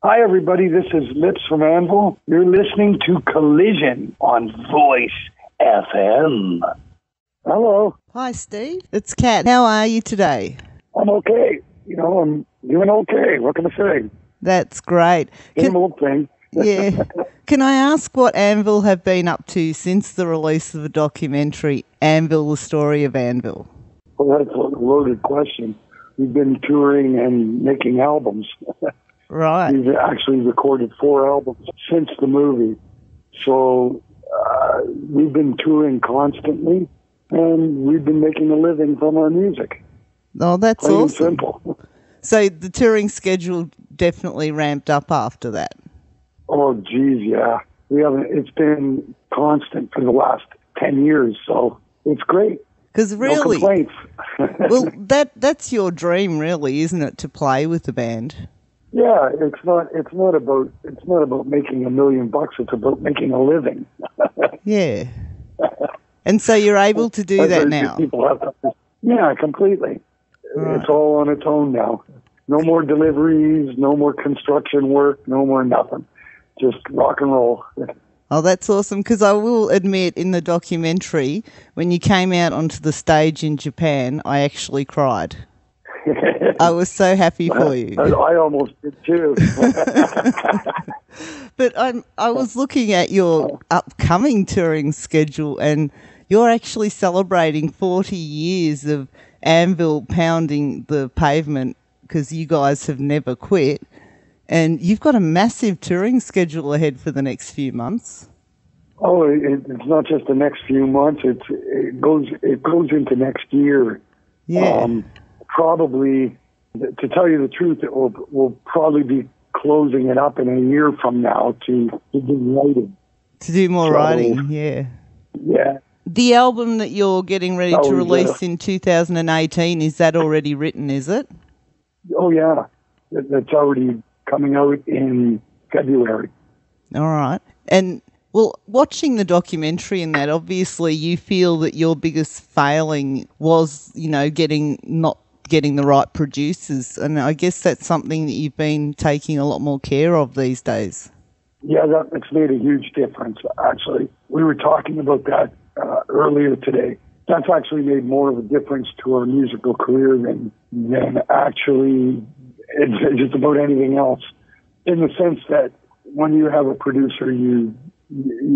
Hi, everybody. This is Lips from Anvil. You're listening to Collision on Voice FM. Hello. Hi, Steve. It's Kat. How are you today? I'm okay. I'm doing okay. What can I say? That's great. Same old thing. Yeah. Can I ask what Anvil have been up to since the release of the documentary, Anvil, the Story of Anvil? Well, that's a loaded question. We've been touring and making albums. Right. We've actually recorded 4 albums since the movie. So we've been touring constantly, and we've been making a living from our music. Oh, that's Plain and awesome. simple. So the touring schedule definitely ramped up after that. Oh, geez, yeah. It's been constant for the last 10 years, so it's great. Because really, no complaints. well, that's your dream, really, isn't it, to play with the band? Yeah, it's not about making $1 million. It's about making a living. Yeah. And so you're able to do that now? Yeah, completely. Right. It's all on its own now. No more deliveries, no more construction work, no more nothing. Just rock and roll. Oh, that's awesome, because I will admit in the documentary, when you came out onto the stage in Japan, I actually cried. I was so happy for you. I almost did too. But I was looking at your upcoming touring schedule, and you're actually celebrating 40 years of Anvil pounding the pavement because you guys have never quit. And you've got a massive touring schedule ahead for the next few months. Oh, it's not just the next few months. It goes into next year. Yeah. Probably, to tell you the truth, we'll probably be closing it up in a year from now to do writing. To do more writing, yeah. Yeah. The album that you're getting ready to release in 2018, is that already written, is it? Oh, yeah. That's already coming out in February. All right. And, well, watching the documentary and that, obviously you feel that your biggest failing was, not getting the right producers. And I guess that's something that you've been taking a lot more care of these days. Yeah, that's made a huge difference, actually. We were talking about that earlier today. That's actually made more of a difference to our musical career than actually it's just about anything else. In the sense that when you have a producer, you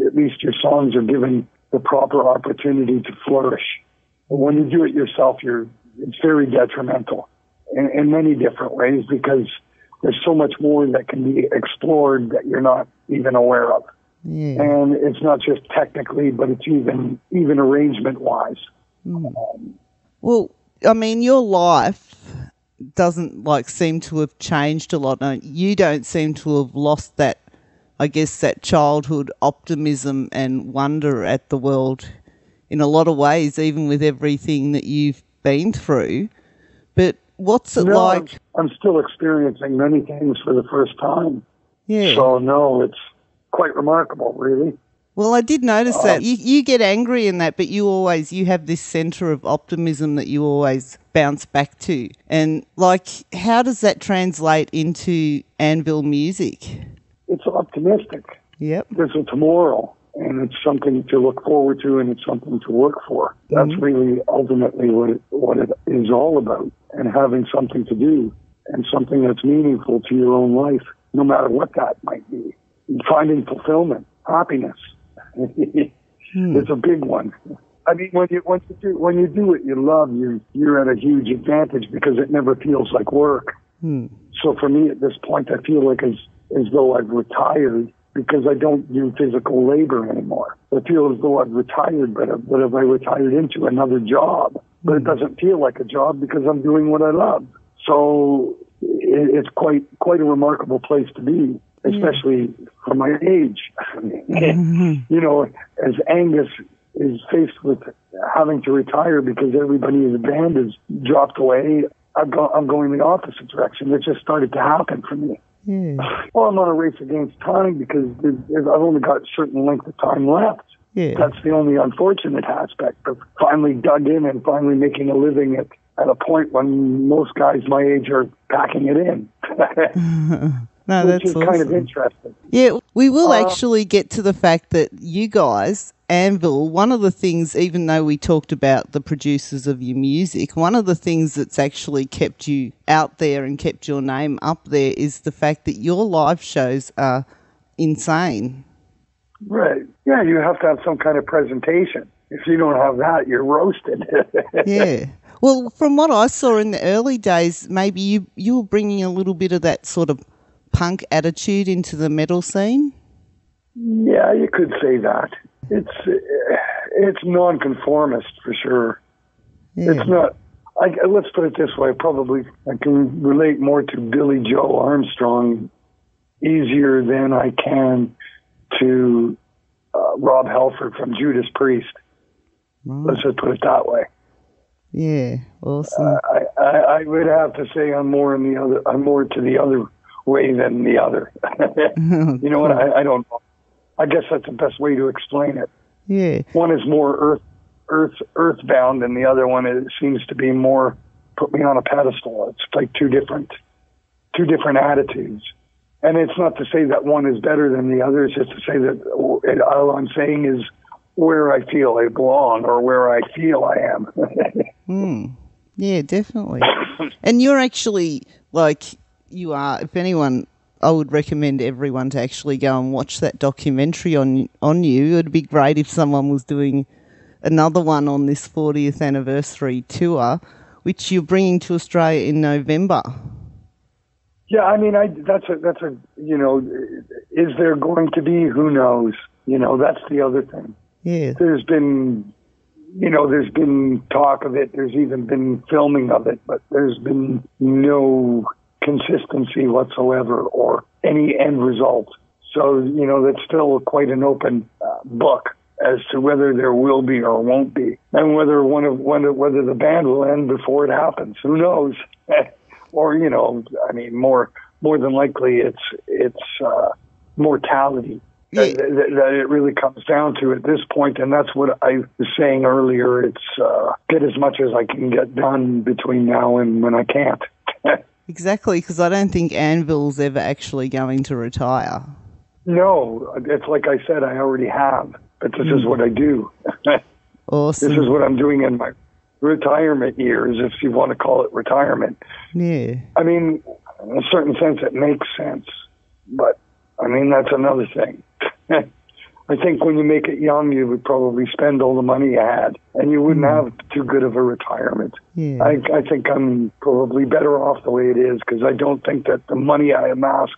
at least your songs are given the proper opportunity to flourish. But when you do it yourself, it's very detrimental in many different ways because there's so much more that can be explored that you're not even aware of. Yeah. And it's not just technically, but it's even arrangement-wise. Well, I mean, your life doesn't seem to have changed a lot. No, you don't seem to have lost that, I guess, that childhood optimism and wonder at the world in a lot of ways, even with everything that you've been through. But what's it like? I'm still experiencing many things for the first time. Yeah. So, no, it's quite remarkable, really. Well, I did notice that. You get angry in that, but you have this centre of optimism that you always bounce back to. And, how does that translate into Anvil music? It's optimistic. Yep. There's a tomorrow, and it's something to look forward to, and it's something to work for. That's really ultimately what it is all about, and having something to do, and something that's meaningful to your own life, no matter what that might be. And finding fulfillment, happiness. It's a big one. I mean, when you do what you love, you're at a huge advantage because it never feels like work. So for me, at this point, I feel like as though I've retired because I don't do physical labor anymore. I feel as though I've retired, but have I retired into another job? But it doesn't feel like a job because I'm doing what I love. So it's quite a remarkable place to be. Especially for my age. As Angus is faced with having to retire because everybody in the band has dropped away, I'm going the opposite direction. It just started to happen for me. Well, I'm on a race against time because I've only got a certain length of time left. That's the only unfortunate aspect of finally dug in and finally making a living at a point when most guys my age are packing it in. No, which that's is kind of awesome. interesting. Yeah, we will actually get to the fact that you guys, Anvil, one of the things, even though we talked about the producers of your music, one of the things that's actually kept you out there and kept your name up there is the fact that your live shows are insane. Right. Yeah, you have to have some kind of presentation. If you don't have that, you're roasted. Yeah. Well, from what I saw in the early days, maybe you were bringing a little bit of that sort of punk attitude into the metal scene. Yeah, you could say that. It's nonconformist for sure. Yeah. It's not. Let's put it this way. Probably I can relate more to Billy Joe Armstrong easier than I can to Rob Halford from Judas Priest. Right. Let's just put it that way. Yeah, awesome. I would have to say I'm more to the other way than the other. You know what? I don't know. I guess that's the best way to explain it. Yeah. One is more earthbound, and the other one seems to be more put me on a pedestal. It's like two different attitudes. And it's not to say that one is better than the other. It's just to say that all I'm saying is where I feel I belong or where I feel I am. Yeah, definitely. And you're actually, you are, if anyone, I would recommend everyone to actually go and watch that documentary on you. It would be great if someone was doing another one on this 40th anniversary tour, which you're bringing to Australia in November. Yeah, I mean, that's a is there going to be? Who knows? That's the other thing. Yeah. There's been talk of it. There's even been filming of it, but there's been no consistency whatsoever or any end result. So, that's still quite an open book as to whether there will be or won't be, and whether whether the band will end before it happens. Who knows? Or, more than likely it's mortality that it really comes down to at this point. And that's what I was saying earlier. It's get as much as I can get done between now and when I can't. Exactly, because I don't think Anvil's ever actually going to retire. No, it's like I said, I already have. But this is what I do. Awesome. This is what I'm doing in my retirement years, if you want to call it retirement. Yeah. I mean, in a certain sense, it makes sense. But, I mean, that's another thing. I think when you make it young, you would probably spend all the money you had, and you wouldn't have too good of a retirement. Yeah. I think I'm probably better off the way it is, because I don't think that the money I amassed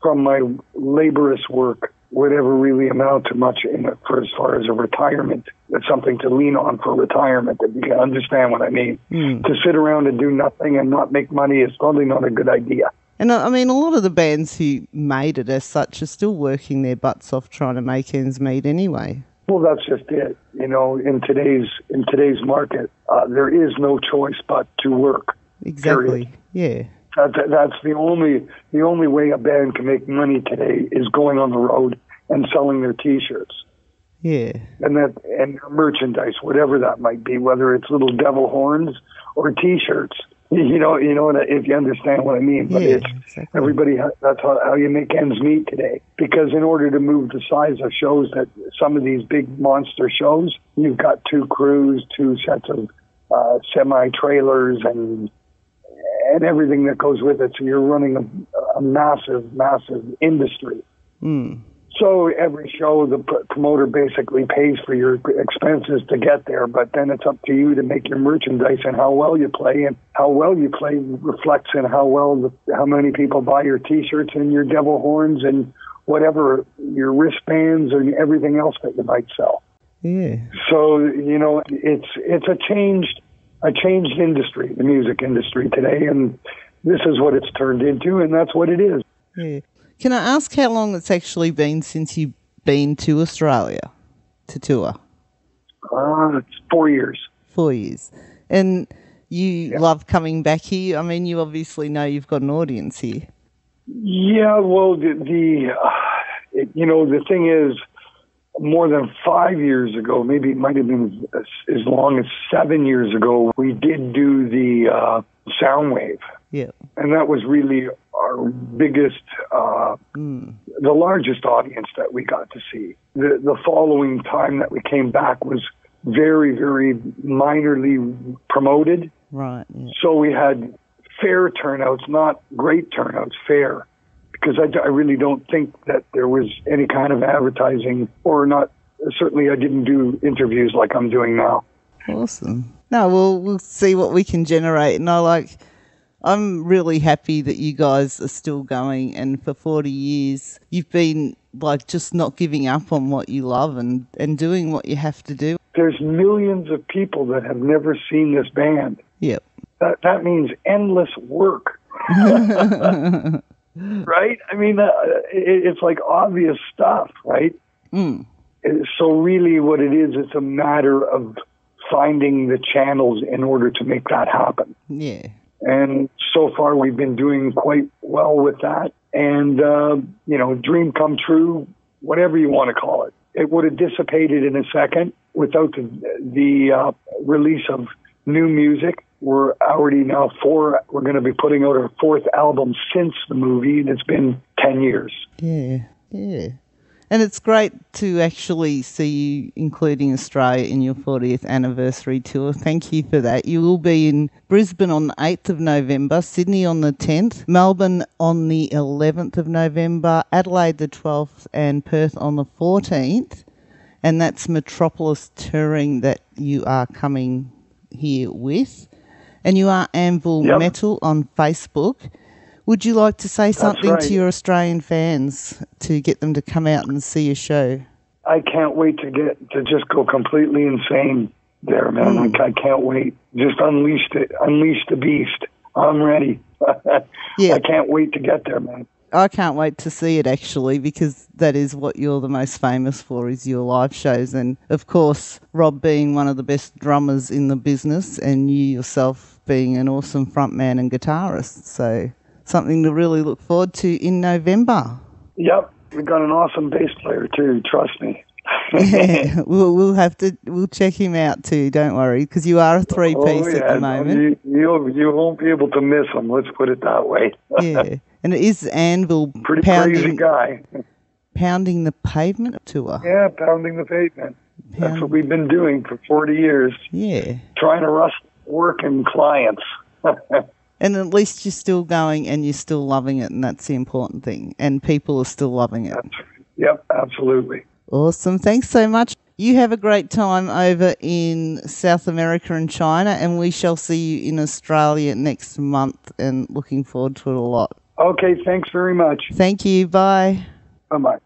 from my laborious work would ever really amount to much for as far as a retirement. It's something to lean on for retirement, if you can understand what I mean. To sit around and do nothing and not make money is probably not a good idea. And I mean, a lot of the bands who made it as such are still working their butts off trying to make ends meet anyway. Well, that's just it. In today's market, there is no choice but to work. Exactly. Period. Yeah. That's the only way a band can make money today is going on the road and selling their T-shirts. Yeah. And their merchandise, whatever that might be, whether it's little devil horns or T-shirts. If you understand what I mean. But it's exactly. Everybody. That's how you make ends meet today. Because in order to move the size of shows that some of these big monster shows, you've got 2 crews, 2 sets of semi-trailers and everything that goes with it. So you're running a massive, massive industry. So every show, the promoter basically pays for your expenses to get there, but then it's up to you to make your merchandise and how well you play. And how well you play reflects in how many people buy your T-shirts and your devil horns and whatever, your wristbands and everything else that you might sell. Yeah. So, it's a changed industry, the music industry today, and this is what it's turned into, and that's what it is. Yeah. Can I ask how long it's actually been since you've been to Australia to tour? It's 4 years. 4 years. And you love coming back here? I mean, you obviously know you've got an audience here. Yeah, well, the thing is, more than 5 years ago, maybe it might have been as long as 7 years ago, we did do the Soundwave. Yeah. And that was really our biggest, the largest audience that we got to see. The following time that we came back was very, very minorly promoted. Right. Yeah. So we had fair turnouts, not great turnouts, fair. Because I really don't think that there was any kind of advertising, or not. Certainly I didn't do interviews like I'm doing now. Awesome. No, we'll see what we can generate. And I'm really happy that you guys are still going, and for 40 years you've been like just not giving up on what you love and doing what you have to do. There's millions of people that have never seen this band. Yep. That means endless work. Right? I mean, it's like obvious stuff, right? Mm. So really what it is, it's a matter of finding the channels in order to make that happen. Yeah. And so far we've been doing quite well with that. And, dream come true, whatever you want to call it. It would have dissipated in a second without the release of new music. We're already now we're going to be putting out our 4th album since the movie, and it's been 10 years. Yeah, yeah. And it's great to actually see you including Australia in your 40th anniversary tour. Thank you for that. You will be in Brisbane on the 8th of November, Sydney on the 10th, Melbourne on the 11th of November, Adelaide the 12th, and Perth on the 14th. And that's Metropolis touring that you are coming here with. And you are Anvil Metal on Facebook. Would you like to say something to your Australian fans to get them to come out and see your show? I can't wait to just go completely insane there, man. I can't wait. Just unleash the beast. I'm ready. Yeah. I can't wait to get there, man. I can't wait to see it, actually, because that is what you're the most famous for, is your live shows. And, of course, Rob being one of the best drummers in the business, and you yourself being an awesome frontman and guitarist. So something to really look forward to in November. Yep. We've got an awesome bass player, too. Trust me. Yeah, we'll check him out, too. Don't worry, because you are a three-piece at the moment. You won't be able to miss him. Let's put it that way. Yeah. And it is Anvil pretty crazy guy. Pounding the Pavement tour. Yeah, Pounding the Pavement. That's what we've been doing for 40 years. Yeah. Trying to rush work and clients. And at least you're still going and you're still loving it, and that's the important thing. And people are still loving it. Yep, absolutely. Awesome. Thanks so much. You have a great time over in South America and China, and we shall see you in Australia next month, and looking forward to it a lot. Okay, thanks very much. Thank you. Bye. Bye-bye.